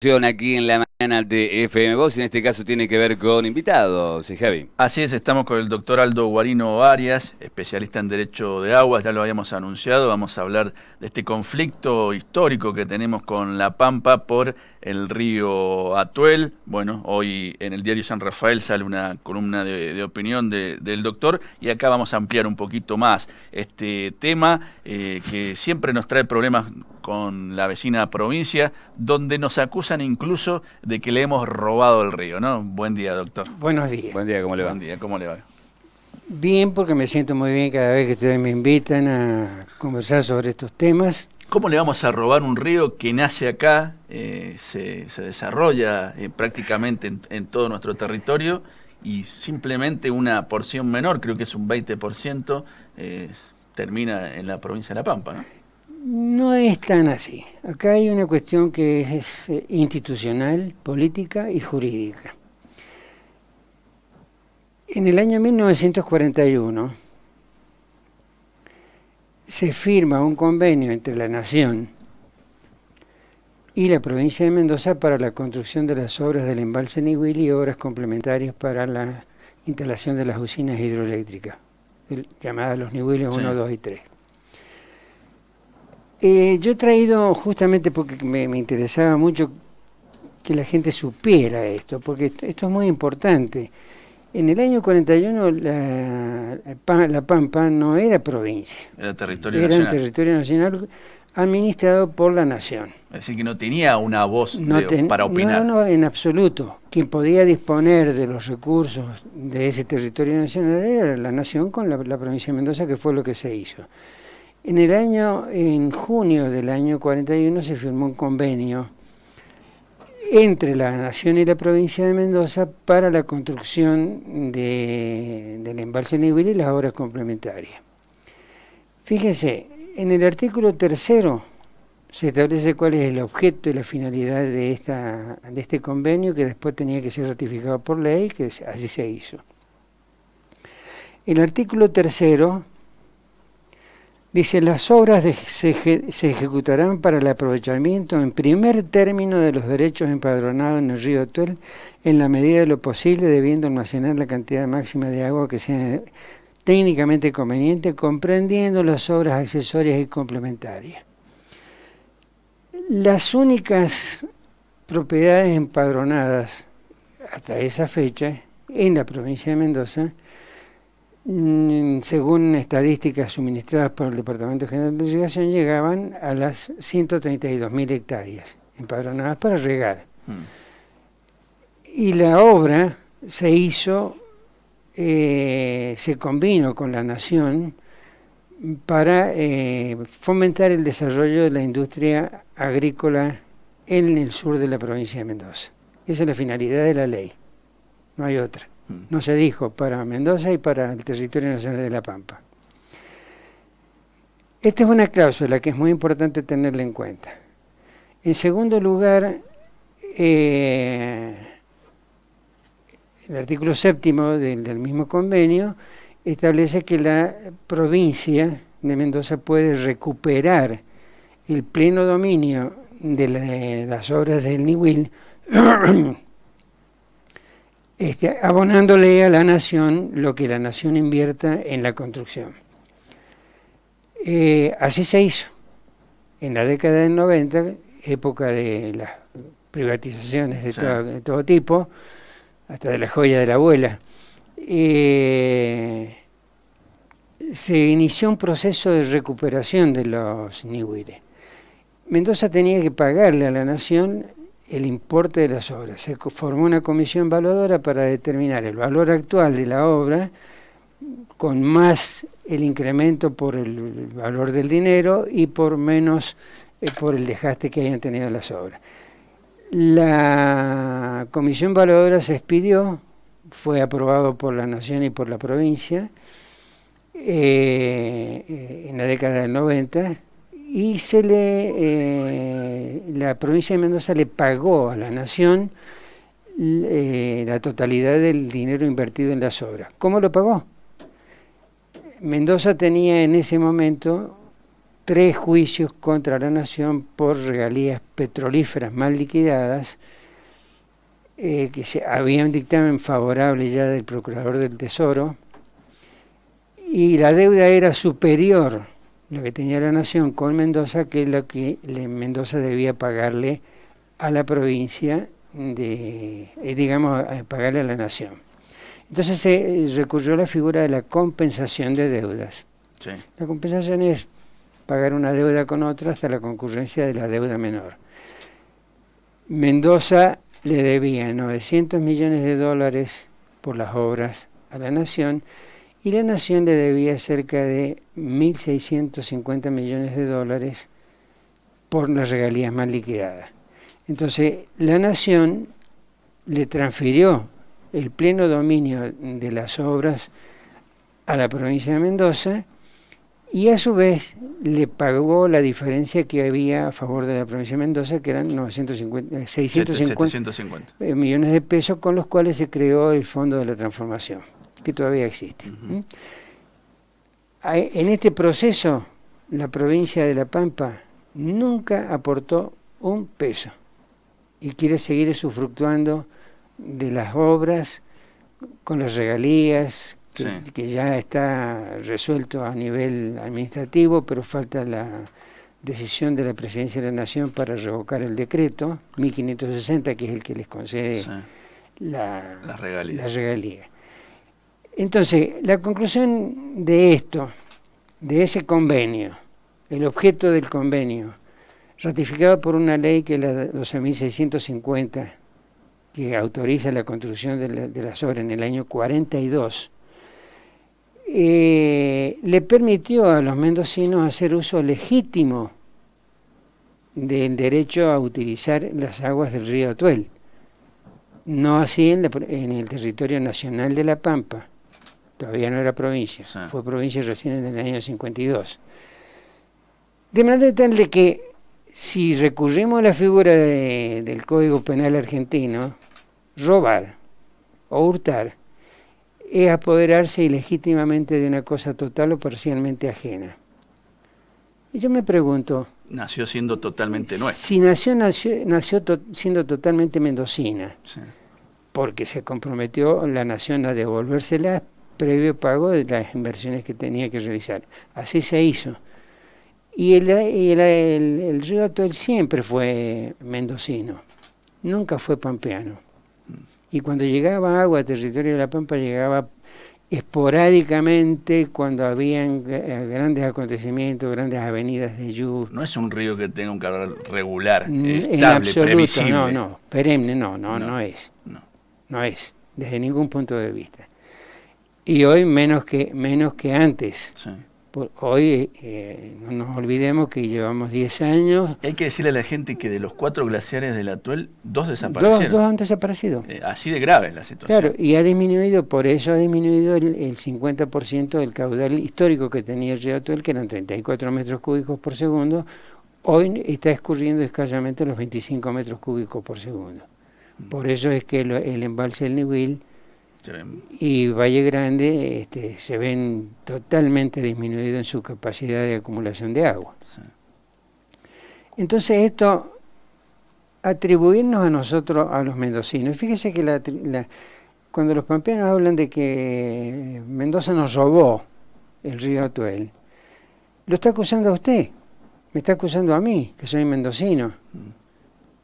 Aquí en la mañana de FM Voz, y en este caso tiene que ver con invitados, Javi. Así es, estamos con el doctor Aldo Guarino Arias, especialista en Derecho de Aguas, ya lo habíamos anunciado, vamos a hablar de este conflicto histórico que tenemos con La Pampa por el río Atuel. Bueno, hoy en el diario San Rafael sale una columna de opinión del doctor, y acá vamos a ampliar un poquito más este tema que siempre nos trae problemas con la vecina provincia, donde nos acusan incluso de que le hemos robado el río, ¿no? Buen día, doctor. Buenos días. Buen día, ¿cómo le va? Buen día, ¿cómo le va? Bien, porque me siento muy bien cada vez que ustedes me invitan a conversar sobre estos temas. ¿Cómo le vamos a robar un río que nace acá, se desarrolla prácticamente en todo nuestro territorio, y simplemente una porción menor, creo que es un 20%, termina en la provincia de La Pampa, ¿no? No es tan así. Acá hay una cuestión que es institucional, política y jurídica. En el año 1941 se firma un convenio entre la Nación y la provincia de Mendoza para la construcción de las obras del embalse Niwili y obras complementarias para la instalación de las usinas hidroeléctricas, llamadas los Niwiles 1, 2 y 3. Yo he traído, justamente porque me interesaba mucho que la gente supiera esto, porque esto es muy importante. En el año 41 la Pampa no era provincia, Era territorio era nacional. un territorio nacional administrado por la Nación. Es decir, que no tenía una voz para opinar. No, en absoluto. Quien podía disponer de los recursos de ese territorio nacional era la Nación con la provincia de Mendoza, que fue lo que se hizo. En junio del año 41 se firmó un convenio entre la Nación y la provincia de Mendoza para la construcción del embalse Niwili y las obras complementarias. Fíjense, en el artículo 3º se establece cuál es el objeto y la finalidad de este convenio, que después tenía que ser ratificado por ley, que así se hizo. El artículo 3º dice: las obras se ejecutarán para el aprovechamiento en primer término de los derechos empadronados en el río Atuel en la medida de lo posible, debiendo almacenar la cantidad máxima de agua que sea técnicamente conveniente, comprendiendo las obras accesorias y complementarias. Las únicas propiedades empadronadas hasta esa fecha en la provincia de Mendoza, según estadísticas suministradas por el Departamento General de Irrigación, llegaban a las 132.000 hectáreas empadronadas para regar. Y la obra se hizo, se combinó con la Nación para fomentar el desarrollo de la industria agrícola en el sur de la provincia de Mendoza. Esa es la finalidad de la ley, no hay otra. No se dijo para Mendoza y para el territorio nacional de La Pampa. Esta es una cláusula que es muy importante tenerla en cuenta. En segundo lugar, el artículo 7º del mismo convenio establece que la provincia de Mendoza puede recuperar el pleno dominio de las obras del Niwil, abonándole a la Nación lo que la Nación invierta en la construcción. Así se hizo. En la década del 90, época de las privatizaciones de todo tipo, hasta de la joya de la abuela, se inició un proceso de recuperación de los Niwiles. Mendoza tenía que pagarle a la Nación el importe de las obras. Se formó una comisión evaluadora para determinar el valor actual de la obra, con más el incremento por el valor del dinero y por menos por el desgaste que hayan tenido las obras. La comisión evaluadora se expidió, fue aprobado por la Nación y por la provincia en la década del 90, y la provincia de Mendoza le pagó a la Nación la totalidad del dinero invertido en las obras. ¿Cómo lo pagó? Mendoza tenía en ese momento 3 juicios contra la nación por regalías petrolíferas mal liquidadas, había un dictamen favorable ya del Procurador del Tesoro, y la deuda era superior, lo que tenía la nación con Mendoza, que lo que Mendoza debía pagarle a la provincia, pagarle a la nación. Entonces se recurrió a la figura de la compensación de deudas. Sí. La compensación es pagar una deuda con otra hasta la concurrencia de la deuda menor. Mendoza le debía 900 millones de dólares por las obras a la nación, y la nación le debía cerca de 1.650 millones de dólares por las regalías mal liquidadas. Entonces, la nación le transfirió el pleno dominio de las obras a la provincia de Mendoza, y a su vez le pagó la diferencia que había a favor de la provincia de Mendoza, que eran 650 millones de pesos, con los cuales se creó el Fondo de la Transformación, que todavía existe. Uh-huh. En este proceso, la provincia de La Pampa nunca aportó un peso y quiere seguir usufructuando de las obras con las regalías, que ya está resuelto a nivel administrativo, pero falta la decisión de la Presidencia de la Nación para revocar el decreto 1560, que es el que les concede las regalías. Entonces, la conclusión de esto, de ese convenio, el objeto del convenio, ratificado por una ley que es la 12.650, que autoriza la construcción de las obras en el año 42, le permitió a los mendocinos hacer uso legítimo del derecho a utilizar las aguas del río Atuel. No así en el territorio nacional de La Pampa. Todavía no era provincia, fue provincia recién en el año 52. De manera tal de que si recurrimos a la figura del Código Penal argentino, robar o hurtar es apoderarse ilegítimamente de una cosa total o parcialmente ajena. Y yo me pregunto... Nació siendo totalmente nuestra. Si nació siendo totalmente mendocina, porque se comprometió la nación a devolvérsela previo pago de las inversiones que tenía que realizar. Así se hizo. Y el río Atuel siempre fue mendocino, nunca fue pampeano. Y cuando llegaba agua a territorio de La Pampa, llegaba esporádicamente cuando habían grandes acontecimientos, grandes avenidas de lluvia. No es un río que tenga un caudal regular, en estable, absoluto, previsible. No, perenne, no es. No es, desde ningún punto de vista. Y hoy menos que antes. Sí. Hoy no nos olvidemos que llevamos 10 años. Hay que decirle a la gente que de los 4 glaciares del Atuel, 2 desaparecieron. Dos han desaparecido. Así de grave es la situación. Claro, y por eso ha disminuido el 50% del caudal histórico que tenía el río Atuel, que eran 34 metros cúbicos por segundo. Hoy está escurriendo escasamente los 25 metros cúbicos por segundo. Por eso es que el embalse del Nehuil y Valle Grande se ven totalmente disminuidos en su capacidad de acumulación de agua. Sí. Entonces esto, atribuirnos a nosotros, a los mendocinos, fíjese que cuando los pampeanos hablan de que Mendoza nos robó el río Atuel, lo está acusando a usted, me está acusando a mí, que soy mendocino.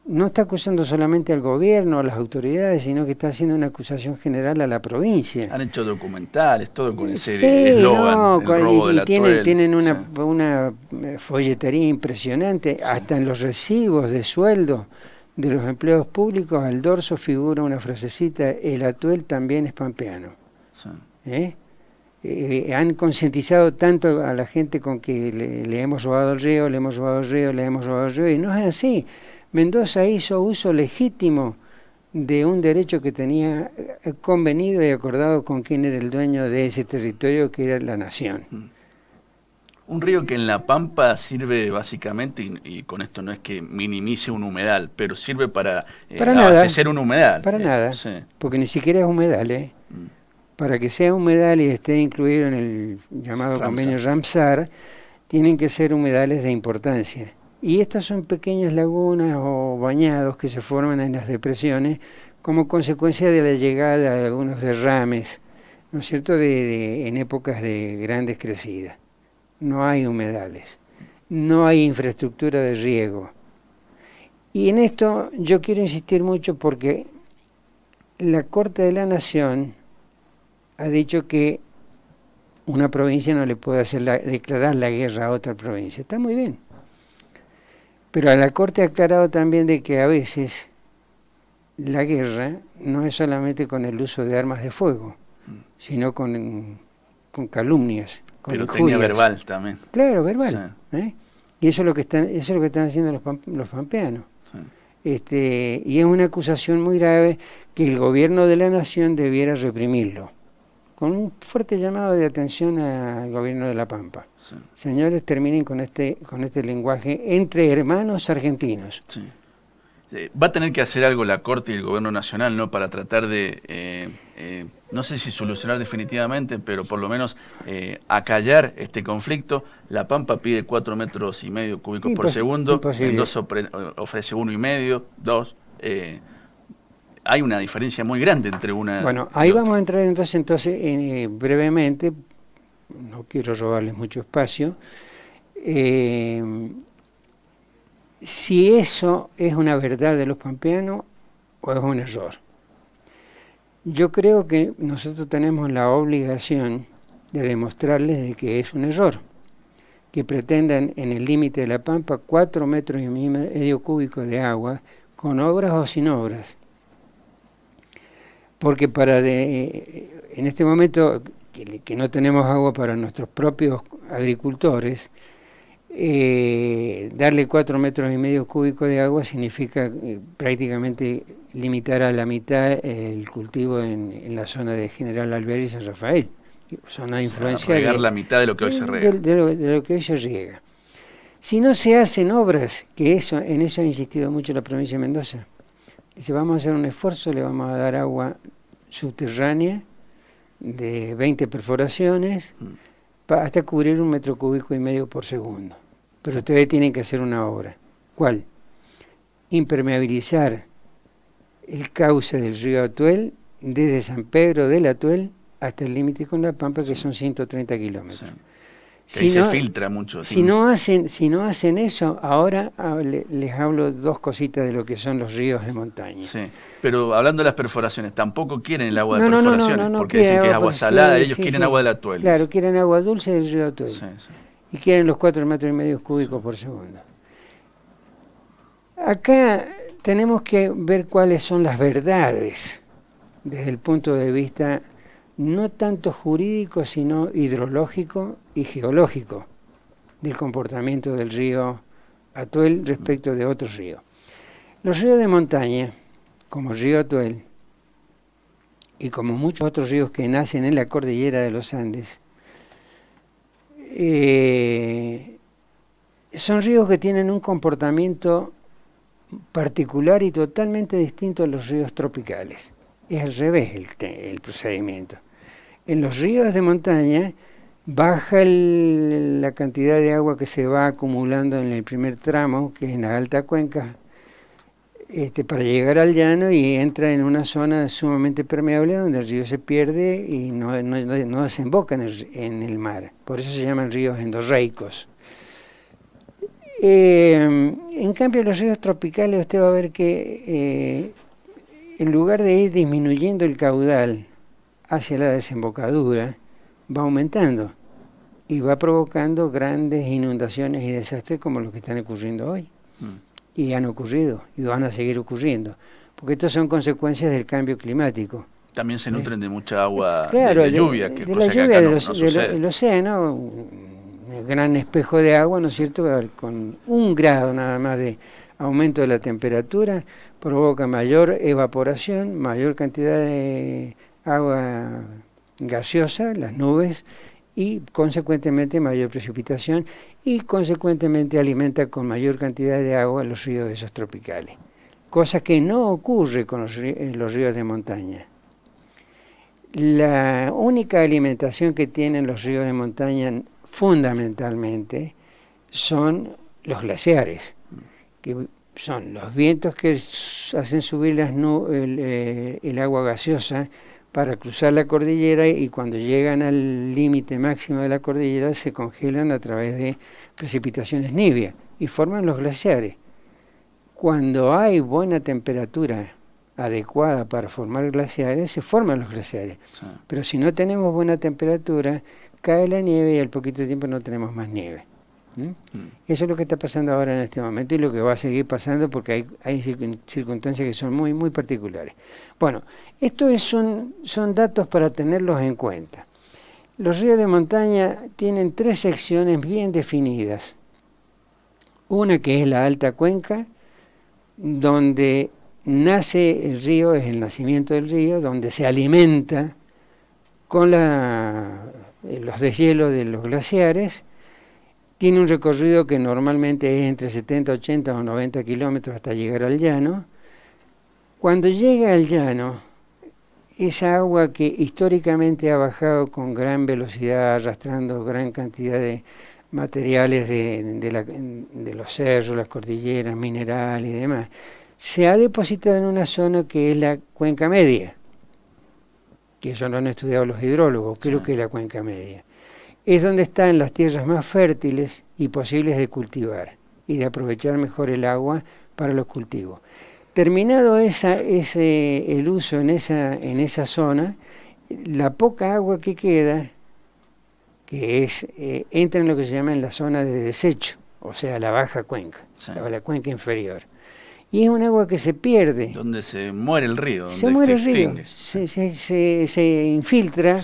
No está acusando solamente al gobierno, a las autoridades, sino que está haciendo una acusación general a la provincia. Han hecho documentales, todo con ese eslogan, tienen una folletería impresionante, hasta en los recibos de sueldo de los empleados públicos, al dorso figura una frasecita: el Atuel también es pampeano. Sí. Han concientizado tanto a la gente con que le hemos robado el río, le hemos robado el río, y no es así. Mendoza hizo uso legítimo de un derecho que tenía convenido y acordado con quien era el dueño de ese territorio, que era la nación. Un río que en La Pampa sirve básicamente, y con esto no es que minimice un humedal, pero sirve para abastecer un humedal. Para nada, sí. Porque ni siquiera es humedal. Para que sea humedal y esté incluido en el llamado convenio Ramsar, tienen que ser humedales de importancia. Y estas son pequeñas lagunas o bañados que se forman en las depresiones como consecuencia de la llegada de algunos derrames, ¿no es cierto?, en épocas de grandes crecidas. No hay humedales, no hay infraestructura de riego. Y en esto yo quiero insistir mucho porque la Corte de la Nación ha dicho que una provincia no le puede declarar la guerra a otra provincia. Está muy bien. Pero la Corte ha aclarado también de que a veces la guerra no es solamente con el uso de armas de fuego, sino con calumnias, con pero injurias. tenía verbal también. Claro, verbal. Sí. Y eso es lo que están haciendo los pampeanos. Sí. Y es una acusación muy grave que el gobierno de la nación debiera reprimirlo. Con un fuerte llamado de atención al gobierno de La Pampa. Sí. Señores, terminen con este lenguaje entre hermanos argentinos. Sí. Va a tener que hacer algo la Corte y el Gobierno Nacional, ¿no?, para tratar de, no sé si solucionar definitivamente, pero por lo menos acallar este conflicto. La Pampa pide 4,5 metros cúbicos por segundo, Mendoza ofrece 1,5, 2. Hay una diferencia muy grande entre una... Bueno, ahí vamos a entrar entonces brevemente, no quiero robarles mucho espacio, si eso es una verdad de los pampeanos o es un error. Yo creo que nosotros tenemos la obligación de demostrarles de que es un error, que pretendan en el límite de la Pampa 4,5 metros cúbicos de agua, con obras o sin obras. Porque en este momento que no tenemos agua para nuestros propios agricultores, darle 4,5 metros cúbicos de agua significa prácticamente limitar a la mitad el cultivo en la zona de General Alvear y San Rafael. Zona de influencia. Regar la mitad de lo que hoy se riega. De lo que hoy se riega. Si no se hacen obras, que en eso ha insistido mucho la provincia de Mendoza, dice, vamos a hacer un esfuerzo, le vamos a dar agua subterránea de 20 perforaciones hasta cubrir 1,5 metros por segundo. Pero ustedes tienen que hacer una obra. ¿Cuál? Impermeabilizar el cauce del río Atuel desde San Pedro del Atuel hasta el límite con La Pampa, que son 130 kilómetros. Sí. Se filtra mucho. Si no hacen eso, ahora les hablo dos cositas de lo que son los ríos de montaña. Sí, pero hablando de las perforaciones, tampoco quieren el agua de perforaciones, porque dicen que es agua salada, ellos quieren agua del Atuel. Claro, quieren agua dulce del río Atuel. Sí. Y quieren los 4,5 metros cúbicos por segundo. Acá tenemos que ver cuáles son las verdades desde el punto de vista no tanto jurídico, sino hidrológico y geológico del comportamiento del río Atuel respecto de otros ríos. Los ríos de montaña, como el río Atuel, y como muchos otros ríos que nacen en la cordillera de los Andes, son ríos que tienen un comportamiento particular y totalmente distinto a los ríos tropicales. Es al revés el procedimiento. En los ríos de montaña baja la cantidad de agua que se va acumulando en el primer tramo, que es en la alta cuenca, para llegar al llano, y entra en una zona sumamente permeable donde el río se pierde y no desemboca en el mar. Por eso se llaman ríos endorreicos. En cambio, los ríos tropicales usted va a ver que en lugar de ir disminuyendo el caudal hacia la desembocadura, va aumentando y va provocando grandes inundaciones y desastres como los que están ocurriendo hoy. Y han ocurrido y van a seguir ocurriendo, porque estos son consecuencias del cambio climático. También se nutren de mucha agua, claro, de lluvia, de la lluvia del océano, un gran espejo de agua, ¿no es cierto?, con 1 grado nada más de aumento de la temperatura, provoca mayor evaporación, mayor cantidad de agua gaseosa, las nubes, y consecuentemente mayor precipitación, y consecuentemente alimenta con mayor cantidad de agua los ríos esos tropicales. Cosa que no ocurre con los ríos de montaña. La única alimentación que tienen los ríos de montaña fundamentalmente son los glaciares, que son los vientos que hacen subir el agua gaseosa para cruzar la cordillera, y cuando llegan al límite máximo de la cordillera se congelan a través de precipitaciones niveas y forman los glaciares. Cuando hay buena temperatura adecuada para formar glaciares, se forman los glaciares. Sí. Pero si no tenemos buena temperatura, cae la nieve y al poquito tiempo no tenemos más nieve. Eso es lo que está pasando ahora en este momento y lo que va a seguir pasando, porque hay circunstancias que son muy, muy particulares. Bueno, estos son datos para tenerlos en cuenta. Los ríos de montaña tienen 3 secciones bien definidas. Una que es la alta cuenca, donde nace el río, es el nacimiento del río, donde se alimenta con los deshielos de los glaciares. Tiene un recorrido que normalmente es entre 70, 80 o 90 kilómetros hasta llegar al llano. Cuando llega al llano, esa agua que históricamente ha bajado con gran velocidad, arrastrando gran cantidad de materiales de los cerros, las cordilleras, minerales y demás, se ha depositado en una zona que es la cuenca media, que eso lo han estudiado los hidrólogos, creo que es la cuenca media. Es donde están las tierras más fértiles y posibles de cultivar y de aprovechar mejor el agua para los cultivos. Terminado el uso en esa zona, la poca agua que queda, que entra en lo que se llama en la zona de desecho, o sea, la baja cuenca, la cuenca inferior. Y es un agua que se pierde. Donde se muere el río. Se muere el río, se infiltra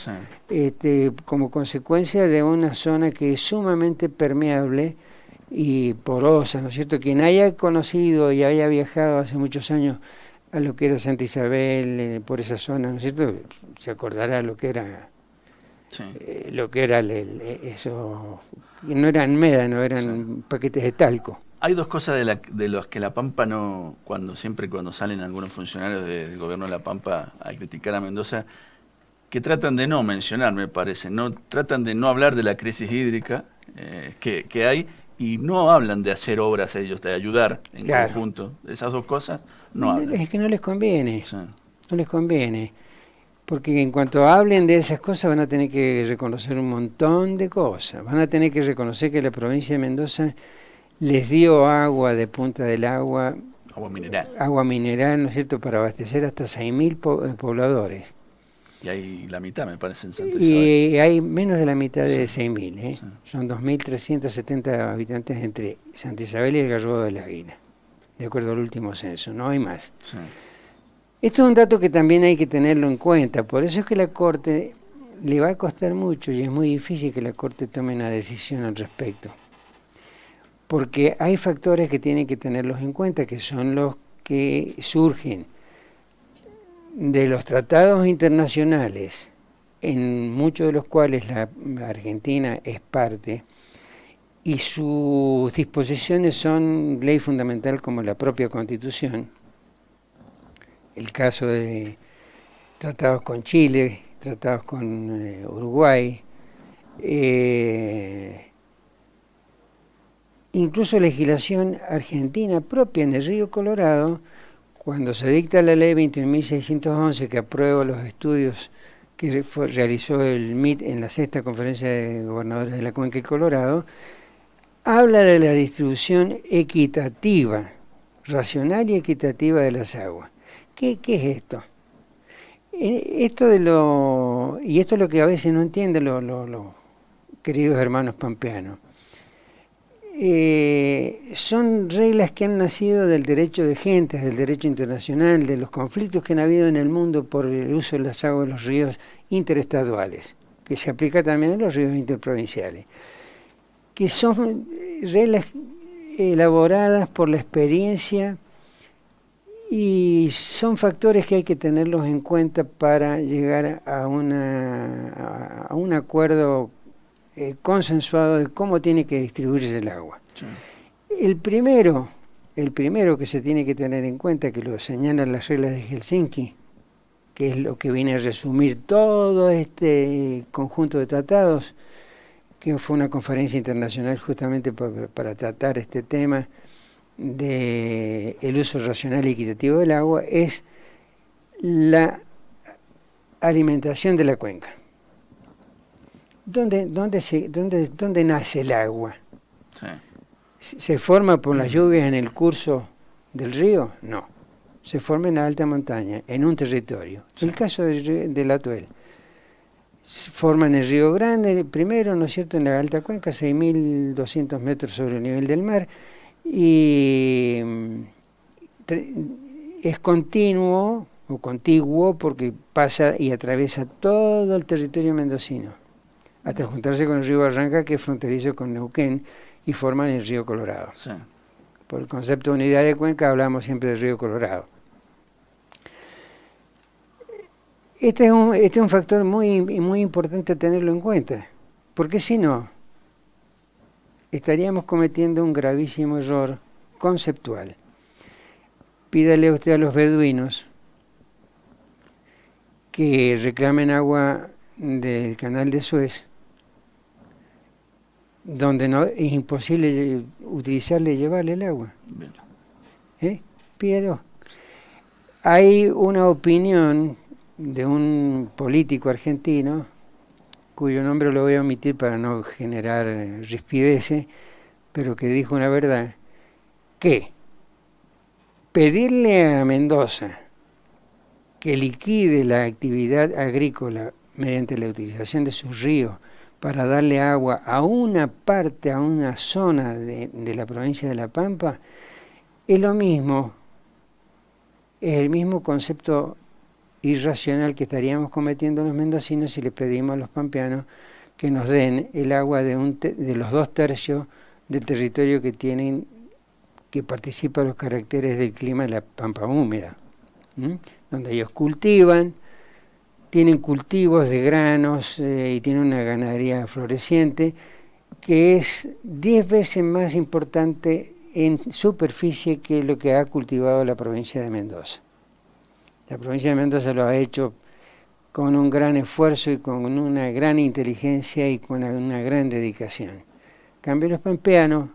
como consecuencia de una zona que es sumamente permeable y porosa, ¿no es cierto? Quien haya conocido y haya viajado hace muchos años a lo que era Santa Isabel, por esa zona, ¿no es cierto? Se acordará lo que era, eso, no eran médanos, eran paquetes de talco. Hay 2 cosas de los que La Pampa no, cuando salen algunos funcionarios del gobierno de La Pampa a criticar a Mendoza, que tratan de no mencionar, me parece, tratan de no hablar de la crisis hídrica que hay, y no hablan de hacer obras ellos, de ayudar en conjunto. Esas 2 cosas no hablan. Es que no les conviene, no les conviene, porque en cuanto hablen de esas cosas van a tener que reconocer un montón de cosas, van a tener que reconocer que la provincia de Mendoza les dio agua de Punta del Agua, agua mineral, ¿no es cierto?, para abastecer hasta 6.000 pobladores. Y hay la mitad, me parece, en Santa Isabel. Y hay menos de la mitad de 6.000, Son 2.370 habitantes entre Santa Isabel y el Garrobo de la Águila, de acuerdo al último censo, no hay más. Sí. Esto es un dato que también hay que tenerlo en cuenta, por eso es que la Corte le va a costar mucho y es muy difícil que la Corte tome una decisión al respecto. Porque hay factores que tienen que tenerlos en cuenta, que son los que surgen de los tratados internacionales, en muchos de los cuales la Argentina es parte, y sus disposiciones son ley fundamental como la propia Constitución. El caso de tratados con Chile, tratados con Uruguay, incluso legislación argentina propia en el Río Colorado, cuando se dicta la ley 21.611 que aprueba los estudios que realizó el MIT en la 6ª Conferencia de Gobernadores de la Cuenca del Colorado, habla de la distribución equitativa, racional y equitativa de las aguas. ¿Qué es esto? Esto es lo que a veces no entienden los queridos hermanos pampeanos. Son reglas que han nacido del derecho de gentes, del derecho internacional, de los conflictos que han habido en el mundo por el uso de las aguas de los ríos interestaduales, que se aplica también a los ríos interprovinciales, que son reglas elaboradas por la experiencia y son factores que hay que tenerlos en cuenta para llegar a un acuerdo consensuado de cómo tiene que distribuirse el agua. Sí. El primero que se tiene que tener en cuenta, que lo señalan las reglas de Helsinki, que es lo que viene a resumir todo este conjunto de tratados, que fue una conferencia internacional justamente para tratar este tema de el uso racional y equitativo del agua, es la alimentación de la cuenca. ¿Dónde nace el agua? Sí. ¿Se forma por las lluvias en el curso del río? No. Se forma en la alta montaña, en un territorio. Sí. El caso del Atuel. Se forma en el Río Grande, primero, ¿no es cierto?, en la alta cuenca, 6.200 metros sobre el nivel del mar, y es continuo o contiguo porque pasa y atraviesa todo el territorio mendocino, hasta juntarse con el río Barranca, que es fronterizo con Neuquén, y forman el río Colorado. Sí. Por el concepto de unidad de cuenca hablamos siempre del río Colorado. Este es un factor muy importante tenerlo en cuenta, porque si no, estaríamos cometiendo un gravísimo error conceptual. Pídale usted a los beduinos que reclamen agua del canal de Suez, donde no es imposible utilizarle y llevarle el agua. Pídelo. Hay una opinión de un político argentino, cuyo nombre lo voy a omitir para no generar rispideces, pero que dijo una verdad, que pedirle a Mendoza que liquide la actividad agrícola mediante la utilización de sus ríos para darle agua a una parte, a una zona de la provincia de La Pampa, es lo mismo, es el mismo concepto irracional que estaríamos cometiendo los mendocinos si le pedimos a los pampeanos que nos den el agua de los 2/3 del territorio que participa los caracteres del clima de la pampa húmeda, donde ellos cultivan, tienen cultivos de granos y tienen una ganadería floreciente que es 10 veces más importante en superficie que lo que ha cultivado la provincia de Mendoza. La provincia de Mendoza lo ha hecho con un gran esfuerzo y con una gran inteligencia y con una gran dedicación. En cambio, los pampeanos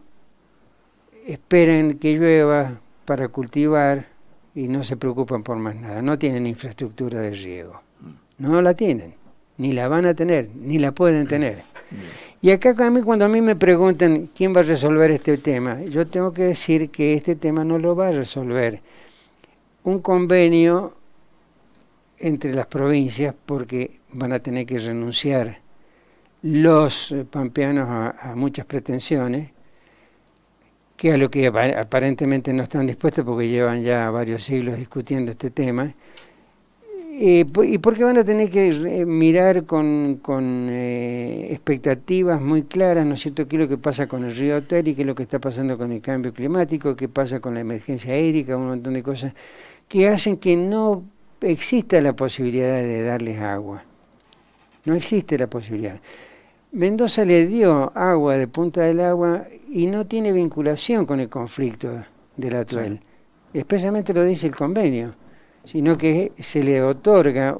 esperan que llueva para cultivar y no se preocupan por más nada. No tienen infraestructura de riego. No la tienen, ni la van a tener, ni la pueden tener. Y acá cuando a mí me preguntan quién va a resolver este tema, yo tengo que decir que este tema no lo va a resolver un convenio entre las provincias, porque van a tener que renunciar los pampeanos a muchas pretensiones, que a lo que aparentemente no están dispuestos porque llevan ya varios siglos discutiendo este tema, y porque van a tener que mirar con expectativas muy claras, ¿no es cierto?, qué es lo que pasa con el río Atuel y qué es lo que está pasando con el cambio climático, qué pasa con la emergencia hídrica, un montón de cosas que hacen que no exista la posibilidad de darles agua. No existe la posibilidad. Mendoza le dio agua de Punta del Agua y no tiene vinculación con el conflicto del Atuel. Sí. Expresamente lo dice el convenio, sino que se le otorga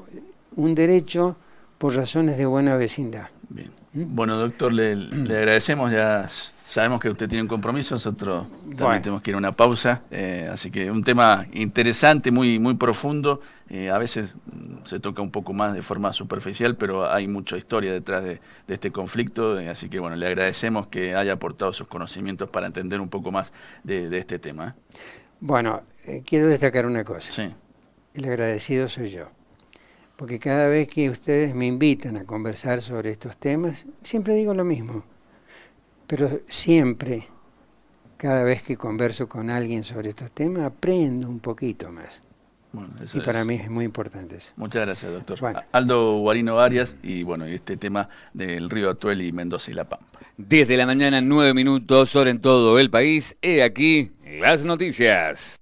un derecho por razones de buena vecindad. Bien. Bueno, doctor, le agradecemos, ya sabemos que usted tiene un compromiso, nosotros también tenemos que ir a una pausa, así que un tema interesante, muy profundo, a veces se toca un poco más de forma superficial, pero hay mucha historia detrás de este conflicto, así que bueno, le agradecemos que haya aportado sus conocimientos para entender un poco más de este tema. Bueno, quiero destacar una cosa. Sí. El agradecido soy yo. Porque cada vez que ustedes me invitan a conversar sobre estos temas, siempre digo lo mismo. Pero siempre, cada vez que converso con alguien sobre estos temas, aprendo un poquito más. Bueno, y para mí es muy importante eso. Muchas gracias, doctor. Bueno. Aldo Guarino Arias, y bueno, este tema del río Atuel y Mendoza y La Pampa. Desde la mañana, 9 minutos, hora en todo el país. He aquí las noticias.